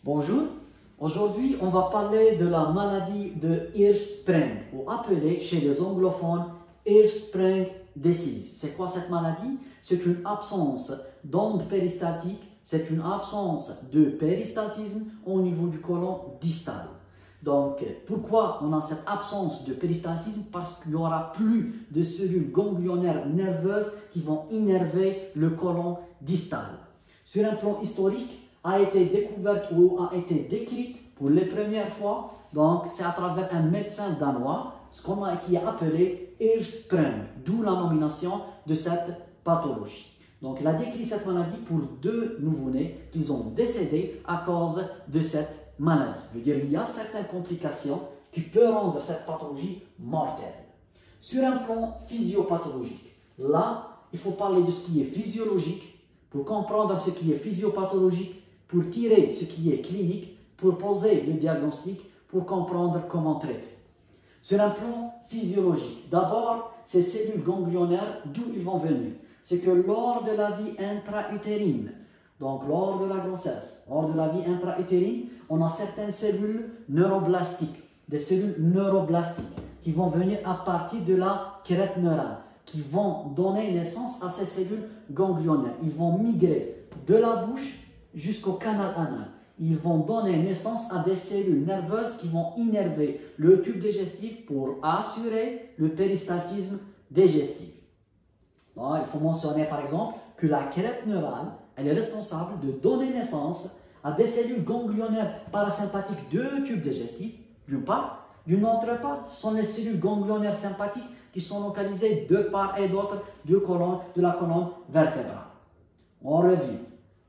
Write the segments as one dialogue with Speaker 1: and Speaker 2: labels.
Speaker 1: Bonjour, aujourd'hui on va parler de la maladie de Hirschsprung, ou appelée chez les anglophones Hirschsprung disease. C'est quoi cette maladie? C'est une absence d'ondes péristaltiques, c'est une absence de péristaltisme au niveau du côlon distal. Donc, pourquoi on a cette absence de péristaltisme? Parce qu'il n'y aura plus de cellules ganglionnaires nerveuses qui vont innerver le côlon distal. Sur un plan historique, a été découverte ou a été décrite pour les premières fois, donc c'est à travers un médecin danois, qui est appelé Hirschsprung, d'où la nomination de cette pathologie. Donc il a décrit cette maladie pour 2 nouveau-nés qui ont décédé à cause de cette maladie. Je veux dire, il y a certaines complications qui peuvent rendre cette pathologie mortelle. Sur un plan physiopathologique, là, il faut parler de ce qui est physiologique pour comprendre ce qui est physiopathologique, pour tirer ce qui est clinique, pour poser le diagnostic, pour comprendre comment traiter. Sur un plan physiologique, d'abord, ces cellules ganglionnaires, d'où ils vont venir? C'est que lors de la vie intra-utérine, donc lors de la grossesse, lors de la vie intra-utérine, on a certaines cellules neuroblastiques, des cellules neuroblastiques qui vont venir à partir de la crête neurale, qui vont donner naissance à ces cellules ganglionnaires. Ils vont migrer de la bouche jusqu'au canal anal. Ils vont donner naissance à des cellules nerveuses qui vont innerver le tube digestif pour assurer le péristaltisme digestif. Donc, il faut mentionner par exemple que la crête neurale, elle est responsable de donner naissance à des cellules ganglionnaires parasympathiques du tube digestif, d'une part. D'une autre part, ce sont les cellules ganglionnaires sympathiques qui sont localisées de part et d'autre de la colonne vertébrale. On revient.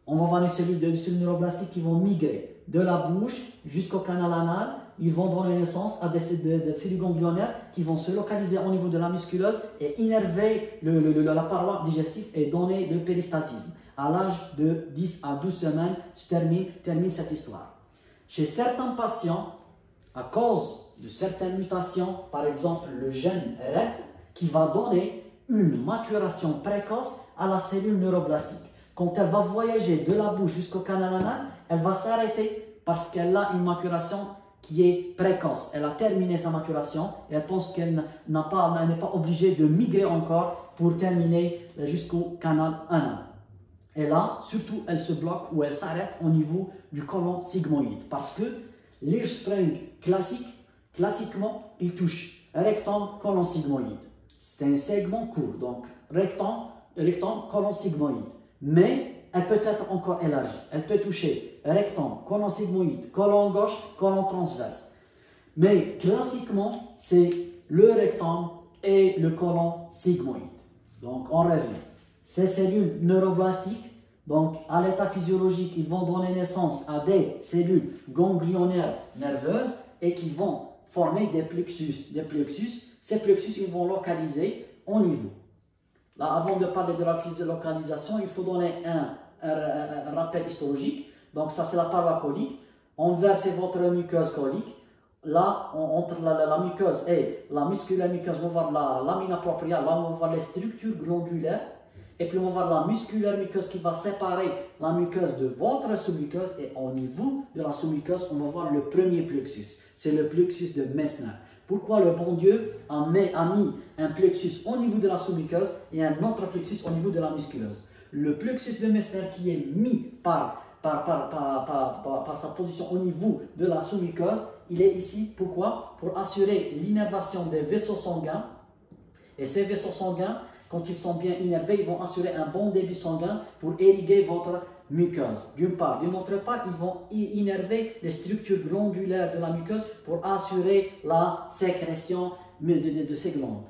Speaker 1: On va voir les cellules neuroblastiques qui vont migrer de la bouche jusqu'au canal anal. Ils vont donner naissance à des cellules ganglionnaires qui vont se localiser au niveau de la musculeuse et innerver la paroi digestive et donner le péristaltisme. À l'âge de 10 à 12 semaines, se termine cette histoire. Chez certains patients, à cause de certaines mutations, par exemple le gène RET, qui va donner une maturation précoce à la cellule neuroblastique. Quand elle va voyager de la bouche jusqu'au canal anal, elle va s'arrêter parce qu'elle a une maturation qui est précoce. Elle a terminé sa maturation et elle pense qu'elle n'est pas obligée de migrer encore pour terminer jusqu'au canal anal. Et là, surtout, elle se bloque ou elle s'arrête au niveau du côlon sigmoïde parce que l'Hirschsprung classiquement, il touche rectum, côlon sigmoïde. C'est un segment court, donc rectum, côlon sigmoïde. Mais elle peut être encore élargie. Elle peut toucher rectum, côlon sigmoïde, côlon gauche, côlon transverse. Mais classiquement, c'est le rectum et le côlon sigmoïde. Donc, on revient. Ces cellules neuroblastiques, donc à l'état physiologique, ils vont donner naissance à des cellules ganglionnaires nerveuses et qui vont former des plexus. Ces plexus, ils vont localiser au niveau. Là, avant de parler de la localisation, il faut donner un rappel histologique. Donc, ça, c'est la paroi colique. On verse votre muqueuse colique. Là, entre la muqueuse et la musculaire muqueuse, on va voir la lamina propria. Là, on va voir les structures glandulaires. Et puis, on va voir la musculaire muqueuse qui va séparer la muqueuse de votre sous-muqueuse. Et au niveau de la sous-muqueuse, on va voir le premier plexus. C'est le plexus de Messner. Pourquoi le bon Dieu a mis un plexus au niveau de la sous-muqueuse et un autre plexus au niveau de la musculeuse? Le plexus de Messner qui est mis par sa position au niveau de la sous-muqueuse, il est ici. Pourquoi? Pour assurer l'innervation des vaisseaux sanguins. Et ces vaisseaux sanguins, quand ils sont bien innervés, ils vont assurer un bon débit sanguin pour irriguer votre muqueuse. D'une part. D'une autre part, ils vont innerver les structures glandulaires de la muqueuse pour assurer la sécrétion de ces glandes.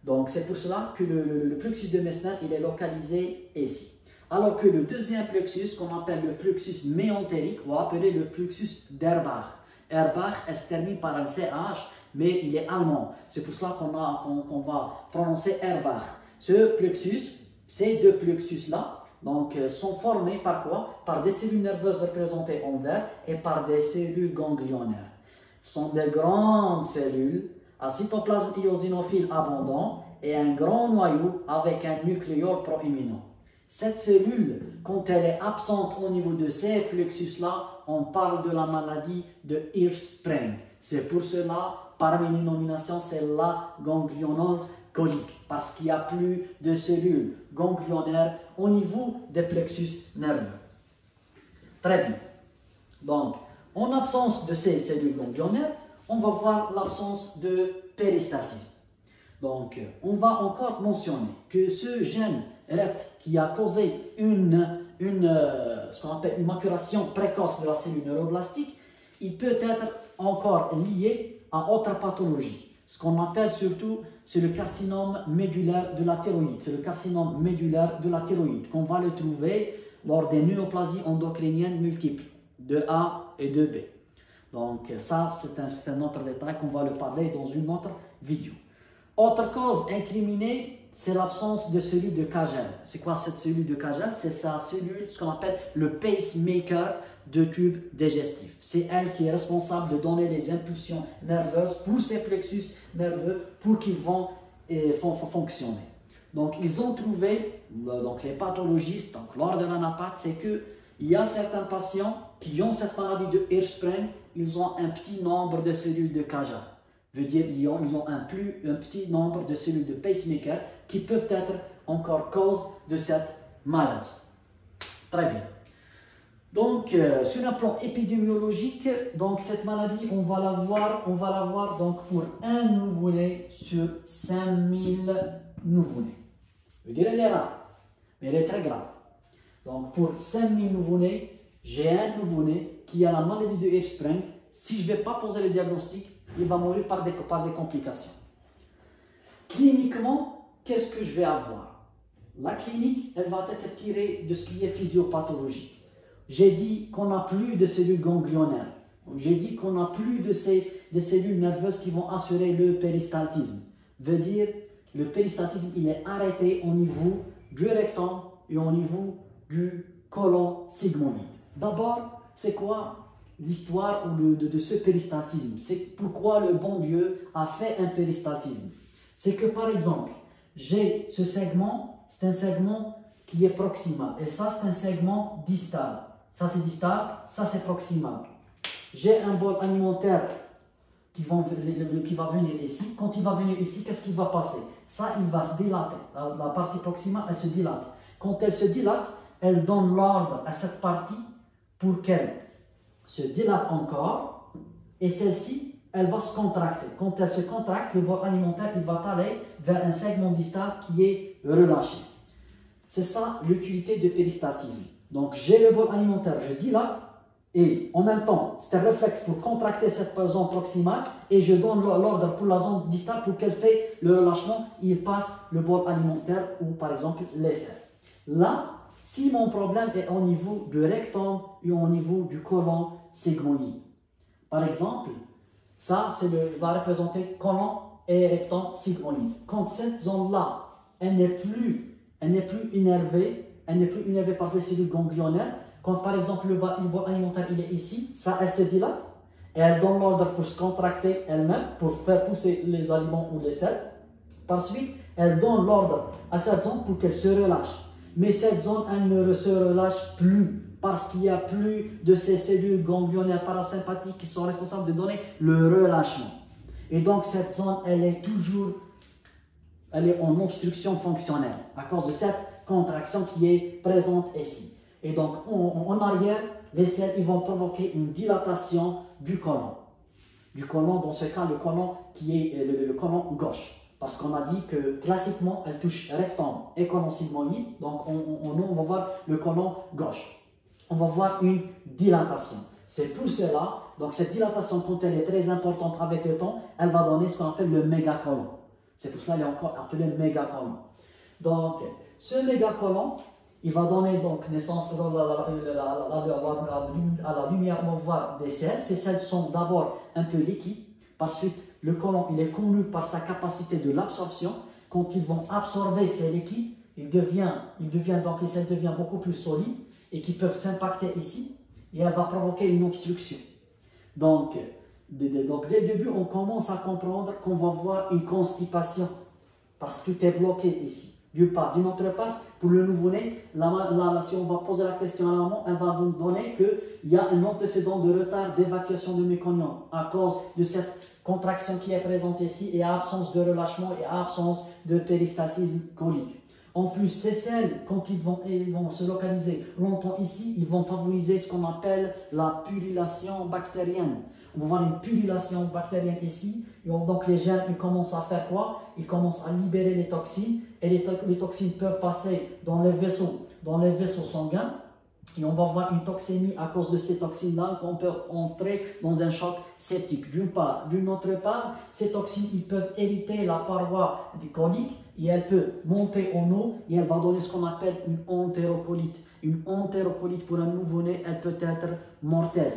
Speaker 1: Donc, c'est pour cela que le plexus de Messner, il est localisé ici. Alors que le deuxième plexus, qu'on appelle le plexus méentérique, on va appeler le plexus d'Erbach. Erbach, elle se termine par un CH, mais il est allemand. C'est pour cela qu'on va prononcer Erbach. Ce plexus, ces 2 plexus-là, donc, sont formés par quoi? Par des cellules nerveuses représentées en vert et par des cellules ganglionnaires. Ce sont des grandes cellules à cytoplasme eosinophile abondant et un grand noyau avec un nucléole proéminent. Cette cellule, quand elle est absente au niveau de ces plexus-là, on parle de la maladie de Hirschsprung. C'est pour cela, parmi les nominations, c'est la ganglionose colique, parce qu'il n'y a plus de cellules ganglionnaires au niveau des plexus nerveux. Très bien. Donc, en absence de ces cellules ganglionnaires, on va voir l'absence de péristaltisme. Donc, on va encore mentionner que ce gène RET qui a causé ce qu'on appelle une maturation précoce de la cellule neuroblastique, il peut être encore lié à autre pathologie. Ce qu'on appelle surtout, c'est le carcinome médulaire de la thyroïde. C'est le carcinome médulaire de la thyroïde qu'on va le trouver lors des néoplasies endocriniennes multiples, de A et de B. Donc ça, c'est un autre détail qu'on va le parler dans une autre vidéo. Autre cause incriminée, c'est l'absence de cellule de Kagel. C'est quoi cette cellule de Kagel? C'est sa cellule, ce qu'on appelle le pacemaker de tube digestif. C'est elle qui est responsable de donner les impulsions nerveuses pour ces plexus nerveux pour qu'ils vont fonctionner. Donc ils ont trouvé, donc les pathologistes, donc lors de l'anapath, c'est qu'il y a certains patients qui ont cette maladie de Hirschsprung, ils ont un petit nombre de cellules de Kagel. Veut dire ils ont un petit nombre de cellules de pacemaker qui peuvent être encore cause de cette maladie. Très bien. Donc, sur un plan épidémiologique, donc cette maladie, on va la voir donc pour un nouveau-né sur 5000 nouveau-nés. Je veux dire, elle est rare, mais elle est très grave. Donc, pour 5000 nouveau-nés, j'ai un nouveau-né qui a la maladie de Hirschsprung. Si je ne vais pas poser le diagnostic, il va mourir par des complications. Cliniquement, qu'est-ce que je vais avoir? La clinique, elle va être tirée de ce qui est physiopathologique. J'ai dit qu'on n'a plus de cellules ganglionnaires. J'ai dit qu'on n'a plus des cellules nerveuses qui vont assurer le péristaltisme. Veut dire, le péristaltisme, il est arrêté au niveau du rectum et au niveau du côlon sigmoïde. D'abord, c'est quoi l'histoire de ce péristaltisme? C'est pourquoi le bon Dieu a fait un péristaltisme. C'est que par exemple, j'ai ce segment, c'est un segment qui est proximal. Et ça, c'est un segment distal. Ça, c'est distal, ça, c'est proximal. J'ai un bol alimentaire qui va venir ici. Quand il va venir ici, qu'est-ce qui va passer? Ça, il va se dilater. La partie proximale, elle se dilate. Quand elle se dilate, elle donne l'ordre à cette partie pour qu'elle se dilate encore. Et celle-ci, elle va se contracter. Quand elle se contracte, le bol alimentaire, il va aller vers un segment distal qui est relâché. C'est ça l'utilité de péristaltisme. Donc, j'ai le bol alimentaire, je dilate, et en même temps, c'est un réflexe pour contracter cette zone proximale, et je donne l'ordre pour la zone distale pour qu'elle fait le relâchement, il passe le bol alimentaire ou par exemple l'aisselle. Là, si mon problème est au niveau du rectum et au niveau du côlon sigmoïde, par exemple, ça va représenter côlon et rectum sigmoïde. Quand cette zone-là, elle n'est plus innervée, par des cellules ganglionnaires. Quand par exemple le bol alimentaire il est ici, ça elle se dilate et elle donne l'ordre pour se contracter elle-même, pour faire pousser les aliments ou les selles. Par suite, elle donne l'ordre à cette zone pour qu'elle se relâche. Mais cette zone, elle ne se relâche plus parce qu'il n'y a plus de ces cellules ganglionnaires parasympathiques qui sont responsables de donner le relâchement. Et donc cette zone, elle est en obstruction fonctionnelle à cause de cette contraction qui est présente ici. Et donc, en arrière, les selles ils vont provoquer une dilatation du côlon. Du côlon, dans ce cas, le côlon qui est le côlon gauche. Parce qu'on a dit que classiquement, elle touche rectum et côlon sigmoïde. Donc, on va voir le côlon gauche. On va voir une dilatation. C'est pour cela, donc cette dilatation, quand elle est très importante avec le temps, elle va donner ce qu'on appelle le mégacolon. C'est pour cela qu'elle est encore appelée mégacolon. Donc, ce mégacolon, il va donner donc naissance à la lumière noire des selles. Ces selles sont d'abord un peu liquides. Par suite, le côlon il est connu par sa capacité de l'absorption. Quand ils vont absorber ces liquides, les selles deviennent beaucoup plus solides et qui peuvent s'impacter ici. Et elle va provoquer une obstruction. Donc, dès le début, on commence à comprendre qu'on va voir une constipation parce que tout est bloqué ici. D'une part. D'une autre part, pour le nouveau-né, si on va poser la question à la maman, elle va nous donner qu'il y a un antécédent de retard d'évacuation de méconium à cause de cette contraction qui est présente ici et absence de relâchement et absence de péristaltisme colique. En plus, ces selles, quand ils vont se localiser longtemps ici, ils vont favoriser ce qu'on appelle la pullulation bactérienne. On va voir une pullulation bactérienne ici. Et donc les germes, ils commencent à faire quoi? Ils commencent à libérer les toxines. Et les toxines peuvent passer dans les vaisseaux sanguins. Et on va avoir une toxémie à cause de ces toxines-là, qu'on peut entrer dans un choc septique. D'une part. D'une autre part, ces toxines, ils peuvent hériter la paroi du colique et elle peut monter en eau et elle va donner ce qu'on appelle une entérocolite. Une entérocolite pour un nouveau-né, elle peut être mortelle.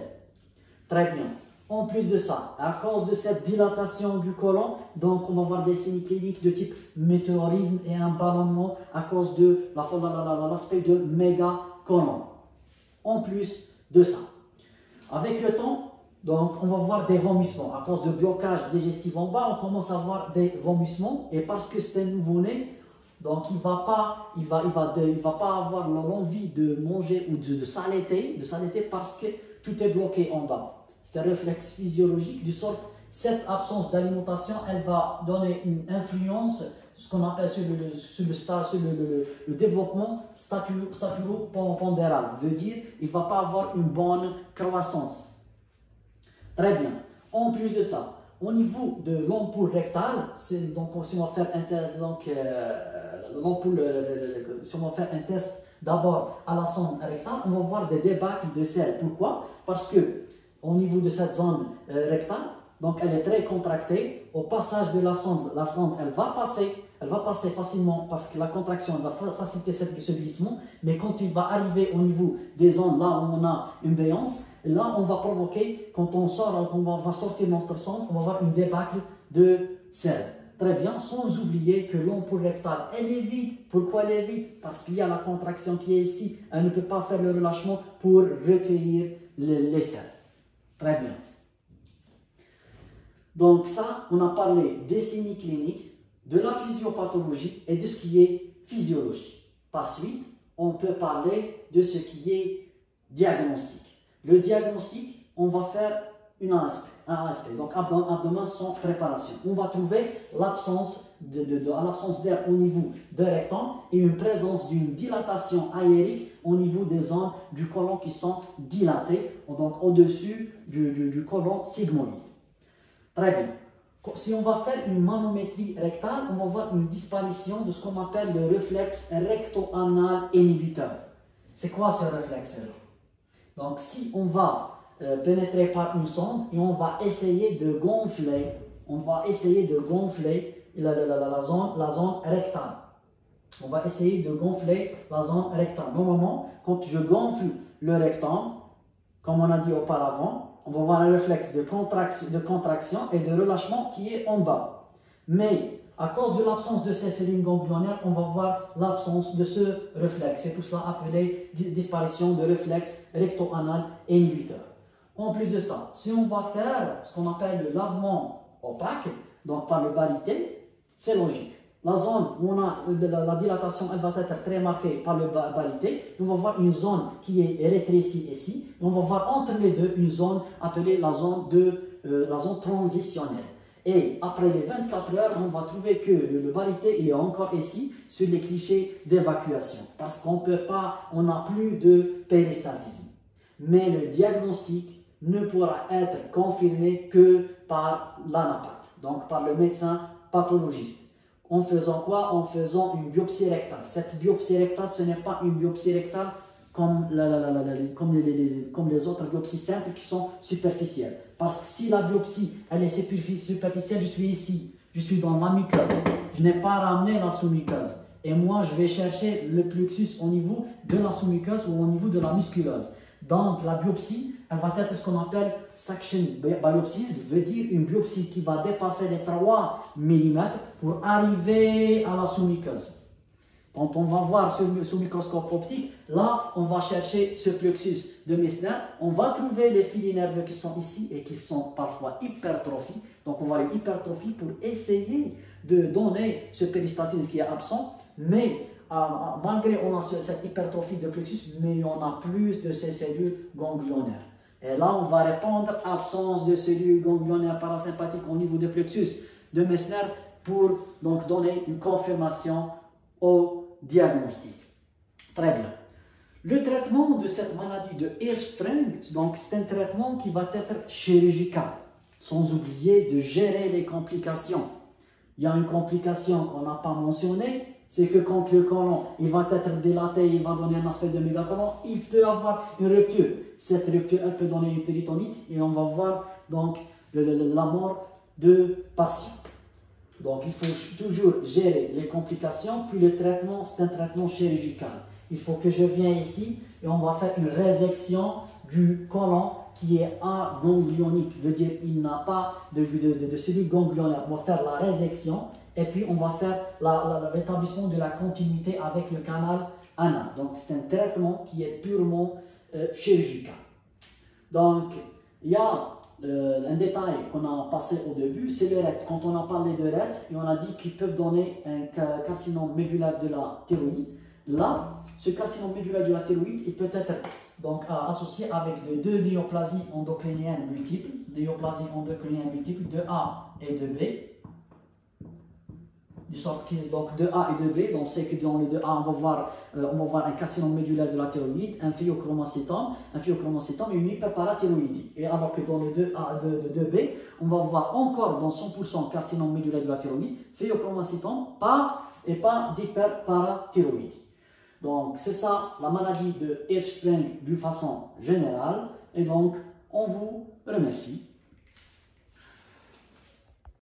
Speaker 1: Très bien. En plus de ça, à cause de cette dilatation du côlon, donc on va avoir des signes cliniques de type météorisme et un ballonnement à cause de l'aspect de mégacolon. En plus de ça, avec le temps, donc on va voir des vomissements. À cause de blocage digestif en bas, on commence à voir des vomissements. Et parce que c'est un nouveau-né, donc il va pas avoir l'envie de manger ou de s'allaiter parce que tout est bloqué en bas. C'est un réflexe physiologique, de sorte cette absence d'alimentation, elle va donner une influence, ce qu'on appelle sur le développement staturopondéral. Veut dire il ne va pas avoir une bonne croissance. Très bien. En plus de ça, au niveau de l'ampoule rectale, donc si on va faire un test d'abord à la sonde rectale, on va voir des débâcles de sel. Pourquoi? Parce que au niveau de cette zone rectale, donc elle est très contractée. Au passage de la sonde elle va passer facilement parce que la contraction va faciliter ce glissement. Mais quand il va arriver au niveau des zones là où on a une béance, là on va provoquer, quand on va sortir notre sonde, on va avoir une débâcle de sel. Très bien, sans oublier que l'ampoule rectale, elle est vide. Pourquoi elle est vide? Parce qu'il y a la contraction qui est ici. Elle ne peut pas faire le relâchement pour recueillir les sels. Très bien. Donc ça, on a parlé des signes cliniques, de la physiopathologie et de ce qui est physiologie. Par suite, on peut parler de ce qui est diagnostic. Le diagnostic, on va faire un aspect. Donc abdomen sans préparation. On va trouver l'absence d'air au niveau de rectum et une présence d'une dilatation aérique au niveau des zones du côlon qui sont dilatées, donc au-dessus du côlon sigmoïde. Très bien. Si on va faire une manométrie rectale, on va voir une disparition de ce qu'on appelle le réflexe recto-anal inhibiteur. C'est quoi ce réflexe-là? Donc si on va pénétrer par une sonde et on va essayer de gonfler, la zone rectale. On va essayer de gonfler la zone rectale. Normalement, quand je gonfle le rectum, comme on a dit auparavant, on va avoir un réflexe de contraction et de relâchement qui est en bas. Mais à cause de l'absence de ces cellules ganglionnaires, on va voir l'absence de ce réflexe. C'est pour cela appelé disparition de réflexe recto-anal inhibiteur. En plus de ça, si on va faire ce qu'on appelle le lavement opaque, donc par le balité, c'est logique. La zone où on a la dilatation, elle va être très marquée par le balité. On va voir une zone qui est rétrécie ici. Et on va voir entre les deux une zone appelée la zone transitionnelle. Et après les 24 heures, on va trouver que le balité est encore ici sur les clichés d'évacuation. Parce qu'on peut pas, on n'a plus de péristaltisme. Mais le diagnostic ne pourra être confirmé que par l'anapathe, donc par le médecin pathologiste. En faisant quoi? En faisant une biopsie rectale. Cette biopsie rectale, ce n'est pas une biopsie rectale comme les autres biopsies simples qui sont superficielles. Parce que si la biopsie elle est superficielle, je suis ici, je suis dans la muqueuse. Je n'ai pas ramené la sous-muqueuse. Et moi, je vais chercher le plexus au niveau de la sous-muqueuse ou au niveau de la musculeuse. Donc, la biopsie, elle va être ce qu'on appelle suction biopsies, veut dire une biopsie qui va dépasser les 3 mm pour arriver à la sous-muqueuse. Quand on va voir sous microscope optique, là, on va chercher ce plexus de Meissner. On va trouver les fils nerveux qui sont ici et qui sont parfois hypertrophies. Donc, on va aller hypertrophie pour essayer de donner ce péristaltisme qui est absent. Mais malgré on a cette hypertrophie de plexus, mais on a plus de ces cellules ganglionnaires. Et là, on va répondre absence de cellules ganglionnaires parasympathiques au niveau du plexus de Meissner pour donc donner une confirmation au diagnostic. Très bien. Le traitement de cette maladie de Hirschsprung, donc c'est un traitement qui va être chirurgical, sans oublier de gérer les complications. Il y a une complication qu'on n'a pas mentionnée, c'est que quand le côlon il va être dilaté, il va donner un aspect de mégacolon, il peut avoir une rupture. Cette rupture elle peut donner une péritonite et on va voir donc la mort de patient. Donc il faut toujours gérer les complications, puis le traitement c'est un traitement chirurgical. Il faut que je vienne ici et on va faire une résection du côlon qui est aganglionique, veut dire il n'a pas de cellules ganglionnaires. On va faire la résection et puis on va faire l'établissement de la continuité avec le canal anal. Donc c'est un traitement qui est purement chirurgical. Donc il y a un détail qu'on a passé au début, c'est le RET. Quand on a parlé de RET, et on a dit qu'ils peuvent donner un carcinome médulaire de la thyroïde. Là, ce carcinome médulaire de la thyroïde il peut être donc, associé avec les deux néoplasies endocriniennes multiples, néoplasies endocriniennes multiples de A et de B. De sorte que donc de A et de B, donc c'est que dans le 2A on va voir un carcinome médulaire de la thyroïde, un phéochromocytome et une hyperparathyroïdie. Et alors que dans le 2A de 2B, on va voir encore dans 100% carcinome médulaire de la thyroïde, phéochromocytome, et pas d'hyperparathyroïdie. Donc c'est ça la maladie de Hirschsprung d'une façon générale. Et donc on vous remercie.